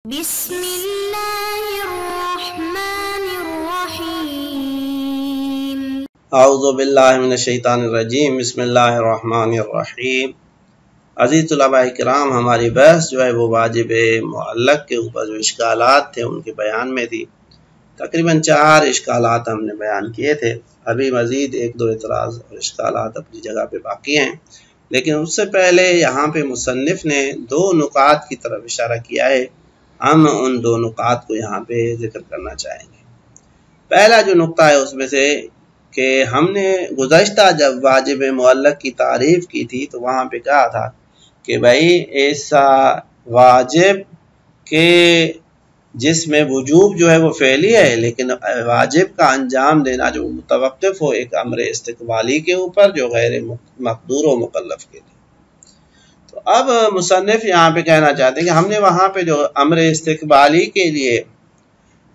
بسم اللہ الرحمن الرحیم اعوذ باللہ من الشیطان الرجیم بسم اللہ الرحمن الرحیم۔ عزیز طلباء کرام، ہماری بحث جو ہے وہ واجب معلق کے اوپر جو اشکالات تھے ان کے بیان میں تھی۔ تقریباً 4 اشکالات ہم نے بیان کیے تھے۔ ابھی مزید 1-2 اعتراض اور اشکالات اپنی جگہ پہ باقی ہیں، لیکن اس سے پہلے یہاں پہ مصنف نے 2 نکات کی طرف اشارہ کیا ہے۔ ہم ان 2 نکات کو یہاں پہ ذکر کرنا چاہیں گے۔ پہلا جو نقطہ ہے اس میں سے کہ ہم نے گزشتہ جب واجب معلق کی تعریف کی تھی تو وہاں پہ کہا تھا کہ بھائی ایسا واجب کہ جس میں وجوب جو ہے وہ فعلی ہے، لیکن واجب کا انجام دینا جو متوقف ہو ایک امر استقبالی کے اوپر جو غیر مقدور و مکلف کے لیے۔ تو اب مصنف یہاں پہ کہنا چاہتے ہیں کہ ہم نے وہاں پہ جو امر استقبالی کے لیے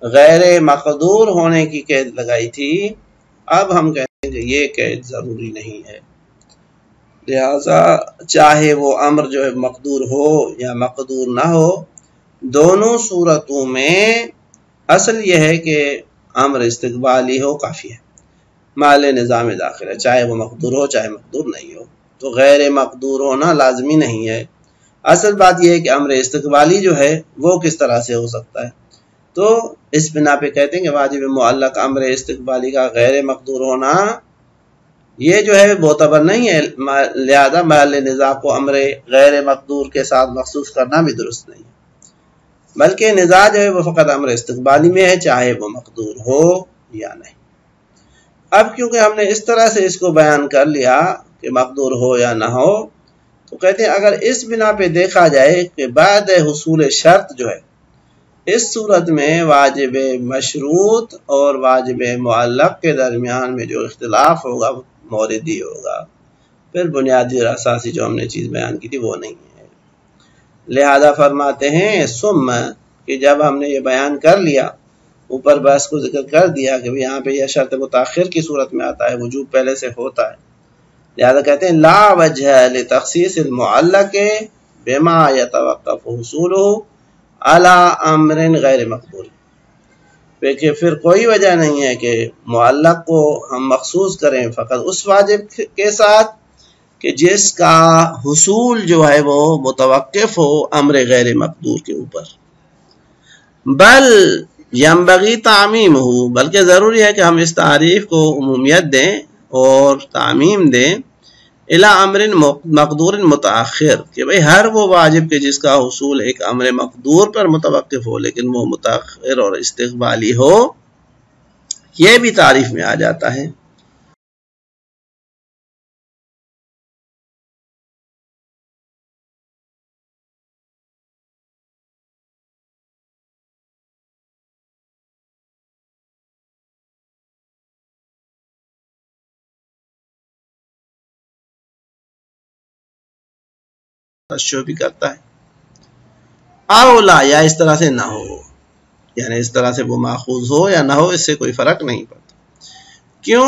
غیر مقدور ہونے کی قید لگائی تھی، اب ہم کہتے ہیں کہ یہ قید ضروری نہیں ہے، لہذا چاہے وہ امر جو ہے مقدور ہو یا مقدور نہ ہو، دونوں صورتوں میں اصل یہ ہے کہ امر استقبالی ہو کافی ہے، محل نظام داخل ہے، چاہے وہ مقدور ہو چاہے مقدور نہیں ہو۔ تو غیر مقدور ہونا لازمی نہیں ہے۔ اصل بات یہ ہے کہ امر استقبالی جو ہے وہ کس طرح سے ہو سکتا ہے، تو اس بنا پہ کہتے ہیں کہ واجب معلق امر استقبالی کا غیر مقدور ہونا یہ جو ہے معتبر نہیں ہے، لہذا محل نزاع کو امر غیر مقدور کے ساتھ مخصوص کرنا بھی درست نہیں ہے، بلکہ نزاع جو ہے وہ فقط امر استقبالی میں ہے، چاہے وہ مقدور ہو یا نہیں۔ اب کیونکہ ہم نے اس طرح سے اس کو بیان کر لیا کہ مقدور ہو یا نہ ہو، تو کہتے ہیں اگر اس بنا پہ دیکھا جائے کہ بعد حصول شرط جو ہے، اس صورت میں واجب مشروط اور واجب معلق کے درمیان میں جو اختلاف ہوگا وہ موردی ہوگا، پھر بنیادی اور اساسی جو ہم نے چیز بیان کی تھی وہ نہیں ہے۔ لہذا فرماتے ہیں ثم کہ جب ہم نے یہ بیان کر لیا، اوپر بحث کو ذکر کر دیا کہ یہاں پہ یہ شرط متاخر کی صورت میں آتا ہے، وجوب پہلے سے ہوتا ہے، لہذا کہتے ہیں لا وجہ لتخصیص المعلق بما یتوقف حصولہ علی امر غیر مقبول، پھر کوئی وجہ نہیں ہے کہ معلق کو ہم مخصوص کریں فقط اس واجب کے ساتھ کہ جس کا حصول جو ہے وہ متوقف ہو امر غیر مقدور کے اوپر، بل ینبغی تعمیم ہو، بلکہ ضروری ہے کہ ہم اس تعریف کو عمومیت دیں اور تعمیم دیں الی امر مقدور متاخر، کہ بھئی ہر وہ واجب کے جس کا حصول ایک امر مقدور پر متوقف ہو لیکن وہ متاخر اور استقبالی ہو، یہ بھی تعریف میں آ جاتا ہے۔ تشو بھی کرتا ہے اولا، یا اس طرح سے نہ ہو، یعنی اس طرح سے وہ ماخوذ ہو یا نہ ہو، اس سے کوئی فرق نہیں پڑتا۔ کیوں؟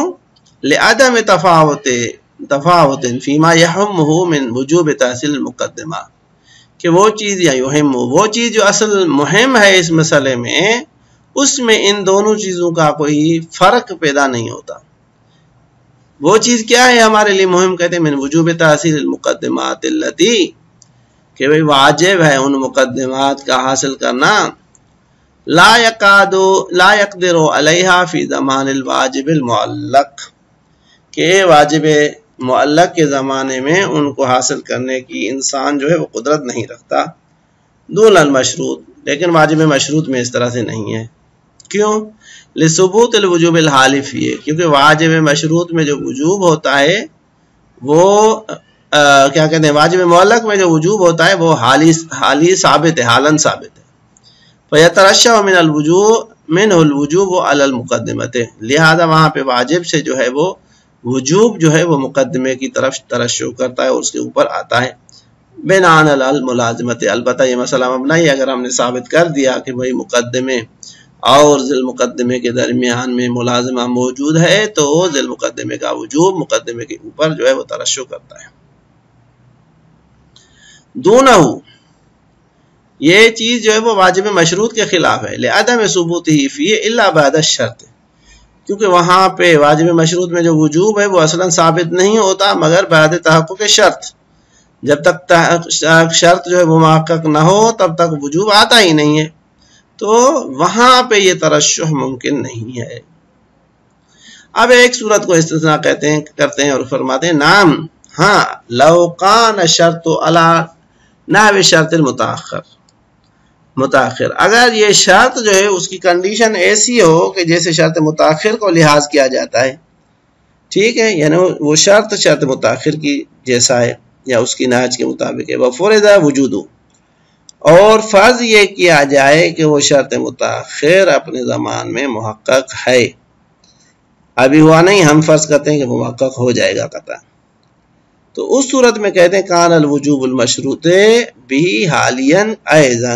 لعدم تفاوت فیما یہمہ من وجوب تحصیل المقدمہ، کہ وہ چیز یا یہم، وہ چیز جو اصل مہم ہے اس مسئلے میں، اس میں ان دونوں چیزوں کا کوئی فرق پیدا نہیں ہوتا۔ وہ چیز کیا ہے ہمارے لیے مہم؟ کہتے ہیں من وجوب تحصیل المقدمات التی، کہ بھئی واجب ہے ان مقدمات کا حاصل کرنا، لا یقدر علیہا فی زمان الواجب المعلق، کہ واجب معلق کے زمانے میں ان کو حاصل کرنے کی انسان جو ہے وہ قدرت نہیں رکھتا، دون المشروط، لیکن واجب مشروط میں اس طرح سے نہیں ہے۔ کیوں؟ لثبوت الوجوب الحالی فیہ، کیونکہ واجب مشروط میں جو وجوب ہوتا ہے وہ کیا کہتے ہیں، واجب معلق میں جو وجوب ہوتا ہے وہ حالی ثابت ہے، حالن ثابت ہے، فیترشح منہ الوجوب علی المقدمۃ، لہذا وہاں پہ واجب سے جو ہے وہ وجوب جو ہے وہ مقدمے کی طرف ترشح کرتا ہے اور اس کے اوپر آتا ہے، بناء علی الملازمۃ، البتہ یہ مسئلہ مبنی ہے اگر ہم نے ثابت کر دیا کہ بھئی مقدمے اور ذیل مقدمے کے درمیان میں ملازمہ موجود ہے تو ذیل مقدمے کا وجوب مقدمے کے اوپر جو ہے وہ ترشح کرتا ہے۔ دونہ یہ چیز جو ہے وہ واجب مشروط کے خلاف ہے. لعدم ثبوتہ فیہ الا بعد الشرط، کیونکہ وہاں پہ واجب مشروط میں جو وجوب ہے وہ اصلا ثابت نہیں ہوتا مگر بعد تحقق شرط. جب تک شرط جو ہے وہ محقق نہ ہو تب تک وجوب آتا ہی نہیں ہے، تو وہاں پہ یہ ترشح ممکن نہیں ہے. اب ایک صورت کو استثناء کرتے ہیں اور فرماتے ہیں نام ہاں لو کان شرط علی نحو شرط متاخر، اگر یہ شرط جو ہے اس کی کنڈیشن ایسی ہو کہ جیسے شرط متاخر کو لحاظ کیا جاتا ہے، ٹھیک ہے، یعنی وہ شرط متاخر کی جیسا ہے یا اس کی نہج کے مطابق ہے. وفرض وجود، اور فرض یہ کیا جائے کہ وہ شرط متاخر اپنے زمان میں محقق ہے، ابھی ہوا نہیں، ہم فرض کرتے ہیں کہ وہ محقق ہو جائے گا قطعا، تو اس صورت میں کہتے ہیں کان الوجوب المشروط بھی حالیا ایضا،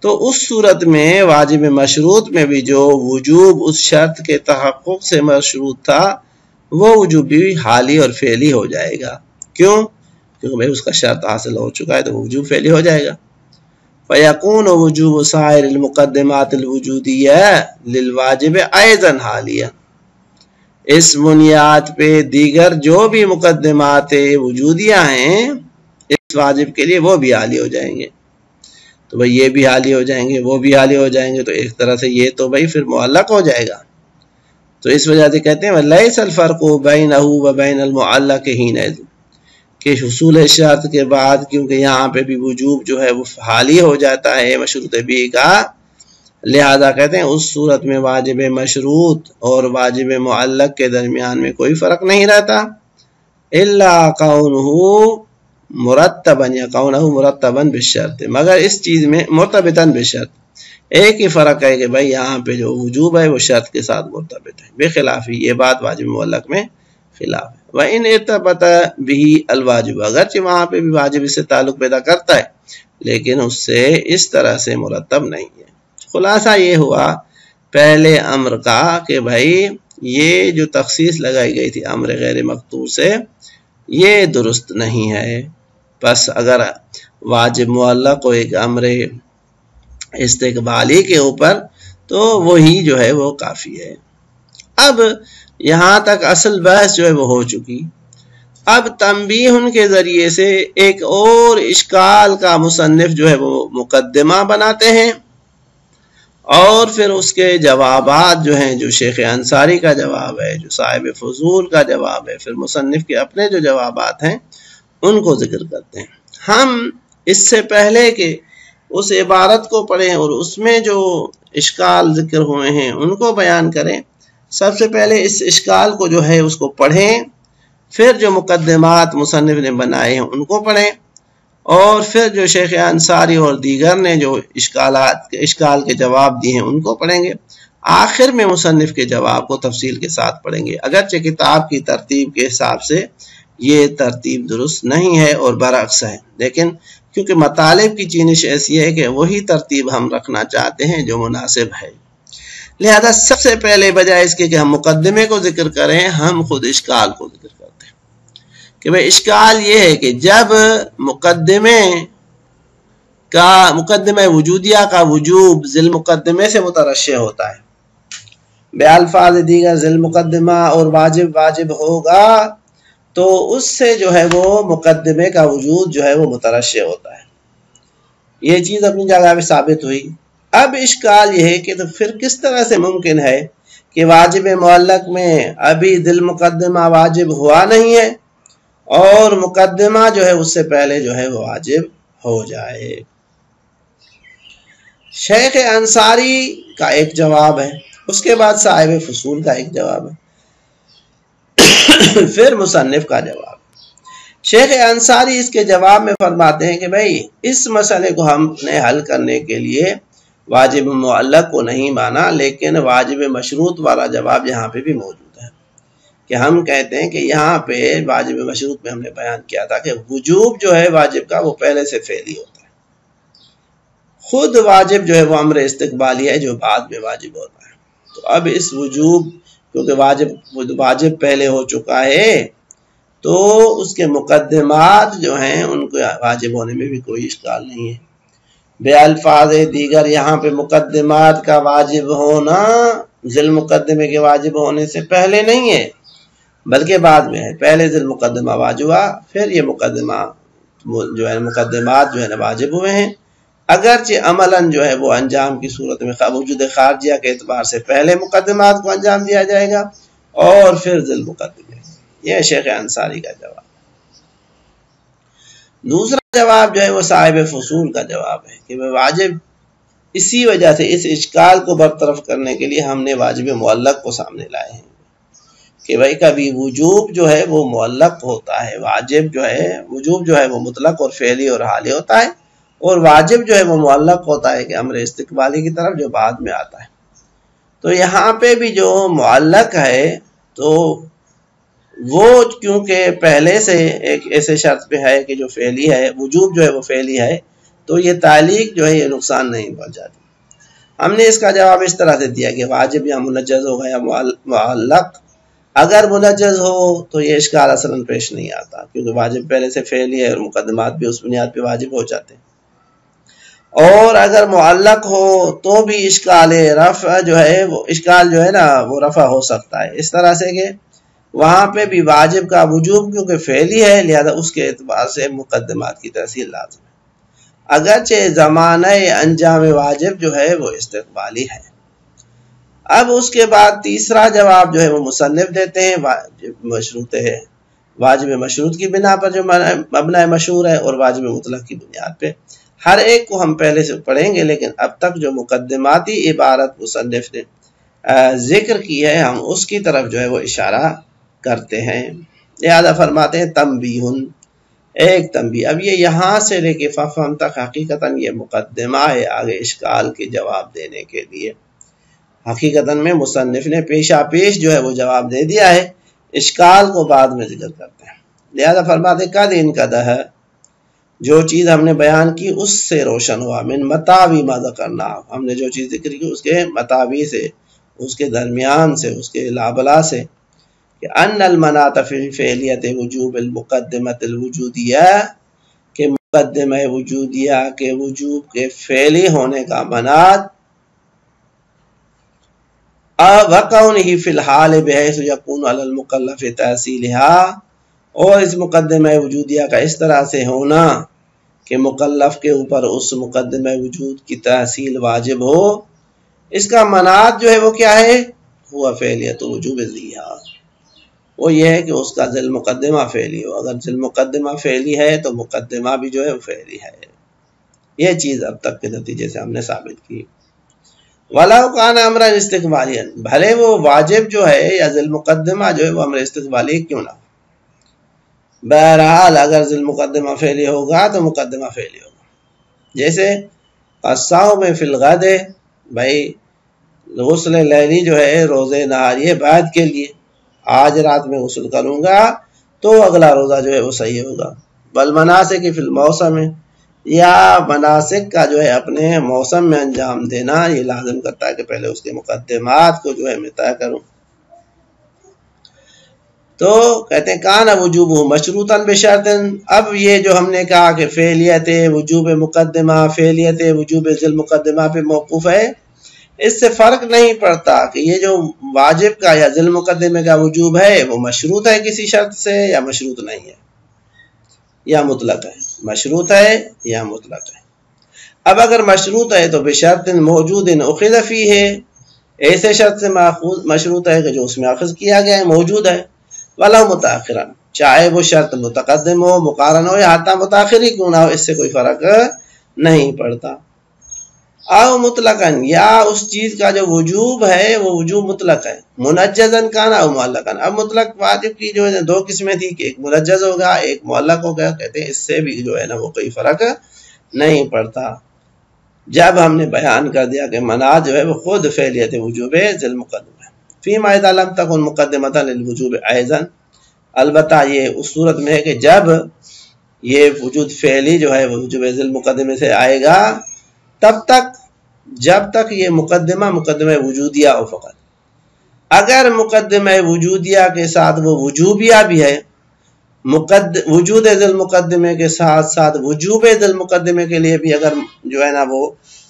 تو اس صورت میں واجب مشروط میں بھی جو وجوب اس شرط کے تحقق سے مشروط تھا وہ وجوب بھی حالی اور فعلی ہو جائے گا. کیوں؟ کیونکہ بھائی اس کا شرط حاصل ہو چکا ہے تو وجوب فعلی ہو جائے گا. فیکون وجوب سائر المقدمات الوجودیہ للواجب ایضا حالیہ، اس بنیاد پہ دیگر جو بھی مقدمات وجودیہ ہیں اس واجب کے لیے وہ بھی حالی ہو جائیں گے. تو بھئی یہ بھی حالی ہو جائیں گے، وہ بھی حالی ہو جائیں گے، تو ایک طرح سے یہ تو بھئی پھر معلق ہو جائے گا. تو اس وجہ سے کہتے ہیں وَلَيْسَ الْفَرْقُ بَيْنَهُ وَبَيْنَ الْمُعَلَّقِ حِينَئِذٍ، کہ حصول شرط کے بعد کیونکہ یہاں پہ بھی وجوب جو ہے وہ حالی ہو جاتا ہے مشروط بھی کا، لہذا کہتے ہیں اس صورت میں واجب مشروط اور واجب معلق کے درمیان میں کوئی فرق نہیں رہتا، الا قونہ مرتبا یا قونہ مرتبا بالشرط، مگر اس چیز میں مرتبطا بالشرط، ایک ہی فرق ہے کہ بھائی یہاں پہ جو وجوب ہے وہ شرط کے ساتھ مرتبط ہے، بخلاف یہ بات واجب معلق میں خلاف ہے. وَإِنْ ارتبط بِهِ الْوَاجِبُ، اگرچہ وہاں پہ بھی واجب اس سے تعلق پیدا کرتا ہے لیکن اس سے اس طرح سے مرتب نہیں ہے. خلاصہ یہ ہوا پہلے امر کا کہ بھائی یہ جو تخصیص لگائی گئی تھی امر غیر مقطوع سے یہ درست نہیں ہے، بس اگر واجب معلق ہو ایک امر استقبالی کے اوپر تو وہی جو ہے وہ کافی ہے. اب یہاں تک اصل بحث جو ہے وہ ہو چکی. اب تنبیہ کے ذریعے سے ایک اور اشکال کا مصنف جو ہے وہ مقدمہ بناتے ہیں اور پھر اس کے جوابات جو ہیں، جو شیخ انصاری کا جواب ہے، جو صاحب فضول کا جواب ہے، پھر مصنف کے اپنے جو جوابات ہیں ان کو ذکر کرتے ہیں. ہم اس سے پہلے کہ اس عبارت کو پڑھیں اور اس میں جو اشکال ذکر ہوئے ہیں ان کو بیان کریں، سب سے پہلے اس اشکال کو جو ہے اس کو پڑھیں، پھر جو مقدمات مصنف نے بنائے ہیں ان کو پڑھیں، اور پھر جو شیخ انصاری اور دیگر نے جو اشکال کے جواب دیے ہیں ان کو پڑھیں گے. آخر میں مصنف کے جواب کو تفصیل کے ساتھ پڑھیں گے. اگرچہ کتاب کی ترتیب کے حساب سے یہ ترتیب درست نہیں ہے اور برعکس ہے، لیکن کیونکہ مطالب کی چینش ایسی ہے کہ وہی ترتیب ہم رکھنا چاہتے ہیں جو مناسب ہے، لہذا سب سے پہلے بجائے اس کے کہ ہم مقدمے کو ذکر کریں ہم خود اشکال کو ذکر کرتے ہیں کہ بھئی اشکال یہ ہے کہ جب مقدمہ وجودیہ کا وجوب ذی المقدمے سے مترشح ہوتا ہے، بے الفاظ دیگر ذی المقدمہ اور واجب ہوگا تو اس سے جو ہے وہ مقدمے کا وجود جو ہے وہ مترشح ہوتا ہے. یہ چیز اپنی جگہ پہ ثابت ہوئی. اب اشکال یہ ہے کہ تو پھر کس طرح سے ممکن ہے کہ واجب معلق میں ابھی ذی المقدمہ واجب ہوا نہیں ہے اور مقدمہ جو ہے اس سے پہلے جو ہے وہ واجب ہو جائے. شیخ انصاری کا ایک جواب ہے، اس کے بعد صاحب فصول کا ایک جواب ہے، پھر مصنف کا جواب. شیخ انصاری اس کے جواب میں فرماتے ہیں کہ بھئی اس مسئلے کو ہم نے حل کرنے کے لیے واجب معلق کو نہیں مانا، لیکن واجب مشروط والا جواب یہاں پہ بھی موجود ہے کہ ہم کہتے ہیں کہ یہاں پہ واجب مشروط میں ہم نے بیان کیا تھا کہ وجوب جو ہے واجب کا وہ پہلے سے فعلی ہوتا ہے، خود واجب جو ہے وہ امر استقبالی ہے جو بعد میں واجب ہوتا ہے. تو اب اس وجوب کیونکہ واجب پہلے ہو چکا ہے تو اس کے مقدمات جو ہیں ان کو واجب ہونے میں بھی کوئی اشکال نہیں ہے. بے الفاظ دیگر یہاں پہ مقدمات کا واجب ہونا ذیل مقدمے کے واجب ہونے سے پہلے نہیں ہے بلکہ بعد میں ہے. پہلے ذیل مقدمہ واجب ہوا پھر یہ مقدمہ جو ہے مقدمات جو ہے نا واجب ہوئے ہیں، اگرچہ عملاً جو ہے وہ انجام کی صورت میں وجود خارجیہ کے اعتبار سے پہلے مقدمات کو انجام دیا جائے گا اور پھر ذیل مقدمے. یہ شیخ انصاری کا جواب. دوسرا جواب جو ہے وہ صاحب فصول کا جواب ہے کہ وہ واجب، اسی وجہ سے اس اشکال کو برطرف کرنے کے لیے ہم نے واجب معلق کو سامنے لائے ہیں کہ بھائی کبھی وجوب جو ہے وہ معلق ہوتا ہے، واجب جو ہے وجوب جو ہے وہ مطلق اور فعلی اور حالی ہوتا ہے، اور واجب جو ہے وہ معلق ہوتا ہے کہ امر استقبالی کی طرف جو بعد میں آتا ہے. تو یہاں پہ بھی جو معلق ہے تو وہ کیونکہ پہلے سے ایک ایسے شرط پہ ہے کہ جو فعلی ہے، وجوب جو ہے وہ فعلی ہے، تو یہ تعلیق جو ہے یہ نقصان نہیں پہنچاتی. ہم نے اس کا جواب اس طرح سے دیا کہ واجب یا منجز ہوگا یا معلق. اگر منجز ہو تو یہ اشکال اصلاً پیش نہیں آتا کیونکہ واجب پہلے سے فعلی ہے اور مقدمات بھی اس بنیاد پہ واجب ہو جاتے ہیں. اور اگر معلق ہو تو بھی اشکال رفع جو ہے وہ اشکال جو ہے نا وہ رفع ہو سکتا ہے، اس طرح سے کہ وہاں پہ بھی واجب کا وجوب کیونکہ فعلی ہے لہذا اس کے اعتبار سے مقدمات کی تحصیل لازم ہے، اگرچہ زمانہ انجام واجب جو ہے وہ استقبالی ہے. اب اس کے بعد تیسرا جواب جو ہے وہ مصنف دیتے ہیں واجب مشروط ہے، واجب مشروط کی بنا پر جو مبنی مشہور ہے اور واجب مطلق کی بنیاد پہ. ہر ایک کو ہم پہلے سے پڑھیں گے لیکن اب تک جو مقدماتی عبارت مصنف نے ذکر کی ہے ہم اس کی طرف جو ہے وہ اشارہ کرتے ہیں. لہذا فرماتے ہیں تنبیہن، ایک تنبیہ. اب یہ یہاں سے لے کے ففہم تک حقیقتاً یہ مقدمہ ہے آگے اشکال کے جواب دینے کے لیے. حقیقتاً میں مصنف نے پیشہ پیش جو ہے وہ جواب دے دیا ہے، اشکال کو بعد میں ذکر کرتے ہیں. لہذا فرماتے ہیں قد انقدح، جو چیز ہم نے بیان کی اس سے روشن ہوا، من متاوی ما ذکرنا، ہم نے جو چیز ذکر کی اس کے متاوی سے، اس کے درمیان سے، اس کے لابلا سے، کہ ان المناط فی فعلیت وجوب المقدمۃ الوجودیہ، کہ مقدمہ وجودیہ کے وجوب کے فعلی ہونے کا مناط وقونہ فی الحال بحیث یکون علی المکلف تحصیلہا، اور اس مقدمہ وجودیہ کا اس طرح سے ہونا کہ مکلف کے اوپر اس مقدمہ وجود کی تحصیل واجب ہو، اس کا مناط جو ہے وہ کیا ہے؟ ہوا فعلیت وجوب ذیہا، وہ یہ ہے کہ اس کا ذیل مقدمہ فعلی ہو. اگر ذیل مقدمہ فعلی ہے تو مقدمہ بھی جو ہے وہ فعلی ہے. یہ چیز اب تک کے نتیجے سے ہم نے ثابت کی. وَلَوْ كَانَ أَمْرًا اسْتِقْبَالِيًا، بھلے وہ واجب جو ہے یا ذیل مقدمہ جو ہے وہ امر استقبالی کیوں نہ ہو. بہرحال اگر ذیل مقدمہ فعلی ہوگا تو مقدمہ فعلی ہوگا. جیسے الصوم فی الغد، بھائی غسل لیلی جو ہے روزے نہاریے بعد کے لیے، آج رات میں غسل کروں گا تو اگلا روزہ جو ہے وہ صحیح ہوگا. بالمناسک فی الموسم، یا مناسک کا جو ہے اپنے موسم میں انجام دینا یہ لازم کرتا ہے کہ پہلے اس کے مقدمات کو جو ہے میں طے کروں. تو کہتے ہیں کان وجوبہ مشروطاً بشرطن. اب یہ جو ہم نے کہا کہ فعلیت وجوب مقدمہ فعلیت وجوب ذیل مقدمہ پہ موقوف ہے، اس سے فرق نہیں پڑتا کہ یہ جو واجب کا یا ذیل مقدمے کا وجوب ہے وہ مشروط ہے کسی شرط سے یا مشروط نہیں ہے یا مطلق ہے، مشروط ہے یا مطلق ہے. اب اگر مشروط ہے تو بشرط موجود اخذ فیہ، ایسے شرط سے مشروط ہے کہ جو اس میں اخذ کیا گیا ہے موجود ہے. وَلَوْ مُتَأَخِرًا، چاہے وہ شرط متقدم ہو مقارن ہو یا حتی متاخر ہی کیوں نہ ہو، اس سے کوئی فرق نہیں پڑتا. او مطلقاً، یا اس چیز کا جو وجوب ہے وہ وجوب مطلق ہے، منجزاً کانا او معلقاً. اب مطلق واجب کی جو ہے دو قسمیں تھی کہ ایک منجز ہوگا ایک معلق ہوگا. کہتے ہیں اس سے بھی جو ہے نا وہ کوئی فرق نہیں پڑتا. جب ہم نے بیان کر دیا کہ مناط جو ہے وہ خود فعلیت وجوب ذیل مقدمہ ہے. فیما اذا لم تکن مقدمۃ للوجوب ایضا، البتہ یہ اس صورت میں ہے کہ جب یہ وجود فعلی جو ہے وہ وجوب ذیل مقدمے سے آئے گا تب تک جب تک یہ مقدمہ وجودیہ ہو. فقط اگر مقدمہ وجودیہ کے ساتھ وہ وجوبیہ بھی ہے وجود ذل مقدمے کے ساتھ ساتھ وجوب ذل مقدمے کے لیے بھی اگر جو ہے نا وہ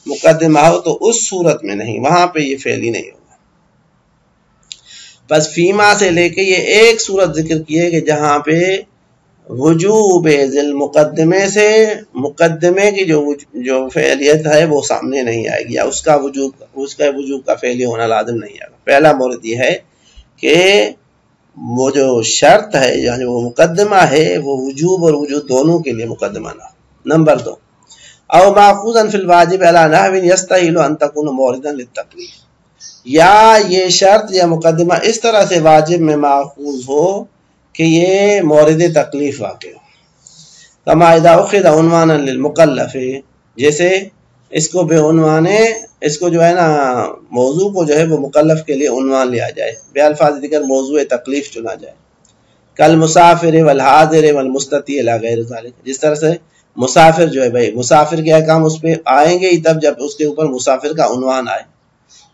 مقدمہ ہو تو اس صورت میں نہیں، وہاں پہ یہ فعل ہی نہیں ہوگا۔ بس فیما سے لے کے یہ ایک صورت ذکر کی ہے کہ جہاں پہ وجوب ذل مقدمے سے مقدمے کی جو فعلیت ہے وہ سامنے نہیں آئے گی، یا اس کا وجوب کا فعلی ہونا لازم نہیں آئے گا۔ پہلا مورد یہ ہے کہ وہ جو شرط ہے یعنی وہ مقدمہ ہے وہ وجوب اور وجود دونوں کے لیے مقدمہ نہ ہو۔ نمبر 2، او ماخوذا فی الواجب علی نحو یستحیل ان تکون موردا للتکلیف، یا یہ شرط یا مقدمہ اس طرح سے واجب میں ماخوذ ہو کہ یہ مورد تکلیف واقع ہو۔ کما اذا اخذ عنوانا للمکلف، جیسے اس کو بے عنوانے، اس کو جو ہے نا موضوع کو جو ہے وہ مکلف کے لیے عنوان لیا جائے، بے الفاظ دیگر موضوع تکلیف چنا جائے، کل مسافر والحاضر والمستطیع الی غیر ذلک، جس طرح سے مسافر جو ہے بھائی مسافر کے احکام اس پہ آئیں گے ہی تب جب اس کے اوپر مسافر کا عنوان آئے،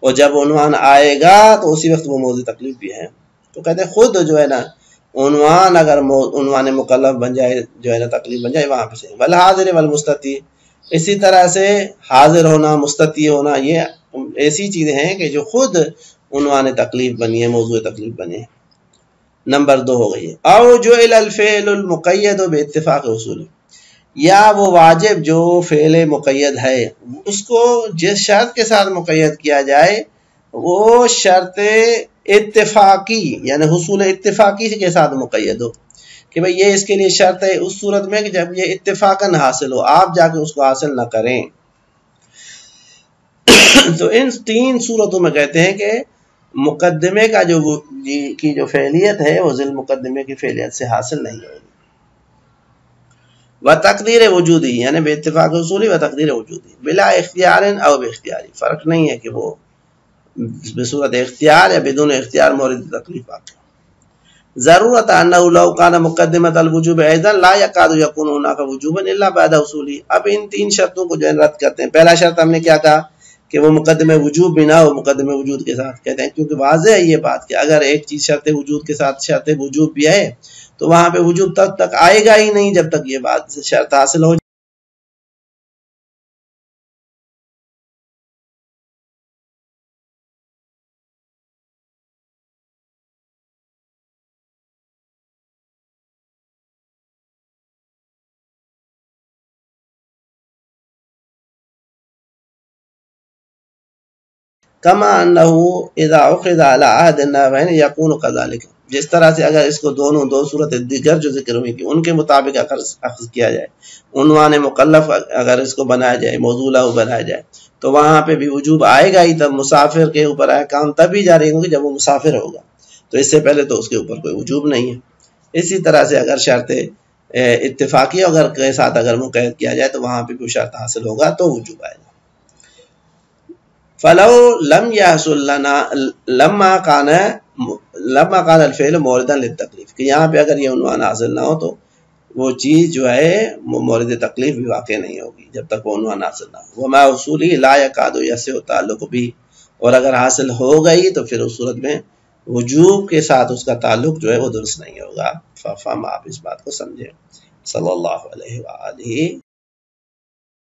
اور جب عنوان آئے گا تو اسی وقت وہ موضوع تکلیف بھی ہے۔ تو کہتے ہیں خود جو ہے نا عنوان اگر عنوان مکلف بن جائے جو ہے نا تکلیف بن جائے وہاں پہ سے، والحاضر والمستطیع، اسی طرح سے حاضر ہونا مستطیع ہونا یہ ایسی چیزیں ہیں کہ جو خود عنوان تکلیف بنی ہے، موضوع تکلیف بنی ہے۔ نمبر 2 ہو گئی ہے، او جعل الفعل المقید باتفاق اصول، یا وہ واجب جو فعل مقید ہے اس کو جس شرط کے ساتھ مقید کیا جائے وہ شرط اتفاقی یعنی حصول اتفاقی کے ساتھ مقید ہو، کہ بھئی یہ اس کے لیے شرط ہے اس صورت میں کہ جب یہ اتفاقاً حاصل ہو، آپ جا کے اس کو حاصل نہ کریں۔ تو ان 3 صورتوں میں کہتے ہیں کہ مقدمے کا جو فعلیت ہے وہ ذل مقدمے کی فعلیت سے حاصل نہیں ہوگی۔ و تقدیر وجودی یعنی بے اتفاق اصولی و تقدیر وجودی بلا اختیار او بے اختیاری، فرق نہیں ہے کہ وہ بصورت اختیار یا بدون اختیار مورد تکلیف واقع۔ ضرورت انه لو كان مقدمۃ الوجوب ايضا لا يكاد يكون هناك وجوبا الا بعد حصوله۔ اب ان 3 شرطوں کو جو رد کرتے ہیں۔ پہلا شرط ہم نے کیا کہا کہ وہ مقدمہ وجوب بھی نہ ہو، مقدمہ وجود کے ساتھ، کہتے ہیں کیونکہ واضح ہے یہ بات کہ اگر ایک چیز شرط وجود کے ساتھ شرط وجوب بھی ہے تو وہاں پہ وجوب تک آئے گا ہی نہیں جب تک یہ بات شرط حاصل ہو کما انہ اذا اخذ علی عہد النحوین یکون کذالک، جس طرح سے اگر اس کو دو صورت دیگر جو ذکر ہوئی کہ ان کے مطابق اخذ کیا جائے، عنوان مکلف اگر اس کو بنایا جائے، موضوع لہو بنایا جائے تو وہاں پہ بھی وجوب آئے گا ہی، تب مسافر کے اوپر احکام تب ہی جاری ہوں گے جب وہ مسافر ہوگا، تو اس سے پہلے تو اس کے اوپر کوئی وجوب نہیں ہے۔ اسی طرح سے اگر شرط اتفاقی اگر کے ساتھ اگر مقید کیا جائے تو وہاں پہ کوئی شرط حاصل ہوگا تو وجوب آئے گا۔ فلو لم يحصل لنا لما كان الفعل موردا للتکلیف، کہ یہاں پہ اگر یہ عنوان حاصل نہ ہو تو وہ چیز جو ہے مورد تکلیف بھی واقع نہیں ہوگی جب تک وہ عنوان حاصل نہ ہو۔ وما اصولی لا يكاد يصح تعلق بھی، اور اگر حاصل ہو گئی تو پھر اس صورت میں وجوب کے ساتھ اس کا تعلق جو ہے وہ درست نہیں ہوگا۔ فہم آپ اس بات کو سمجھیں۔ صلی اللہ علیہ وآلہ